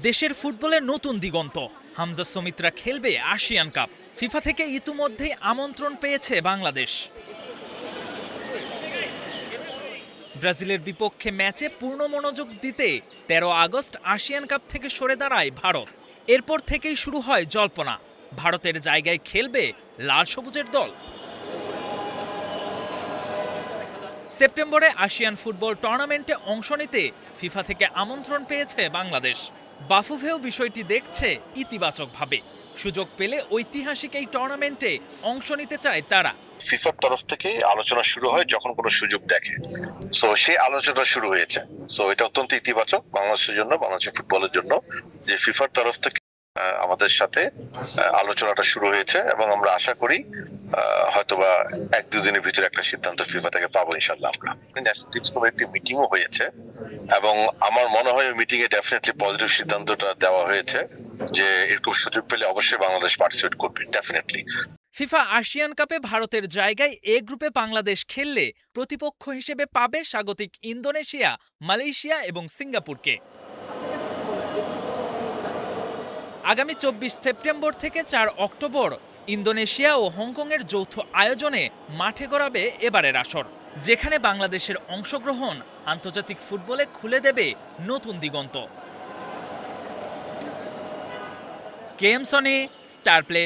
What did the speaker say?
দেশের ফুটবলে নতুন দিগন্ত। হামজা সমিতরা খেলবে আসিয়ান কাপ। ফিফা থেকে ইতিমধ্যেই আমন্ত্রণ পেয়েছে বাংলাদেশ। ব্রাজিলের বিপক্ষে ম্যাচে পূর্ণ মনোযোগ দিতে ১৩ আগস্ট আসিয়ান কাপ থেকে সরে দাঁড়ায় ভারত। এরপর থেকেই শুরু হয় জল্পনা, ভারতের জায়গায় খেলবে লাল সবুজের দল। সেপ্টেম্বরে আসিয়ান ফুটবল টুর্নামেন্টে অংশ নিতে ফিফা থেকে আমন্ত্রণ পেয়েছে বাংলাদেশ। বাফুফেও বিষয়টি দেখছে ইতিবাচকভাবে। সুযোগ পেলে ঐতিহাসিক এই টুর্নামেন্টে অংশ নিতে চায় তারা। ফিফার তরফ থেকে আলোচনা শুরু হয় যখন কোনো সুযোগ দেখে। সো সেই আলোচনা শুরু হয়েছে। সো এটা অত্যন্ত ইতিবাচক বাংলাদেশের জন্য, বাংলাদেশের ফুটবলের জন্য, যে ফিফার তরফ থেকে আমাদের সাথে আলোচনাটা শুরু হয়েছে এবং আমরা আশা করি হয়তোবা ১-২ দিনের ভিতরে একটা সিদ্ধান্ত ফিফা থেকে পাবো ইনশাআল্লাহ। আমরা ন্যাশনাল টিমস ক্লাবের একটি মিটিংও হয়েছে এবং আমার মনে হয় ওই মিটিং এ ডেফিনেটলি পজিটিভ সিদ্ধান্তটা দেওয়া হয়েছে যে এরকম সুযোগ পেলে অবশ্যই বাংলাদেশ পার্টিসিপেট করবে ডেফিনেটলি। ফিফা আসিয়ান কাপে ভারতের জায়গায় এ গ্রুপে বাংলাদেশ খেললে প্রতিপক্ষ হিসেবে পাবে স্বাগতিক ইন্দোনেশিয়া, মালয়েশিয়া এবং সিঙ্গাপুরকে। আগামী ২৪ সেপ্টেম্বর থেকে ৪ অক্টোবর ইন্দোনেশিয়া ও হংকংয়ের যৌথ আয়োজনে মাঠে গড়াবে এবারের আসর, যেখানে বাংলাদেশের অংশগ্রহণ আন্তর্জাতিক ফুটবলে খুলে দেবে নতুন দিগন্ত। KM Sony, Star play.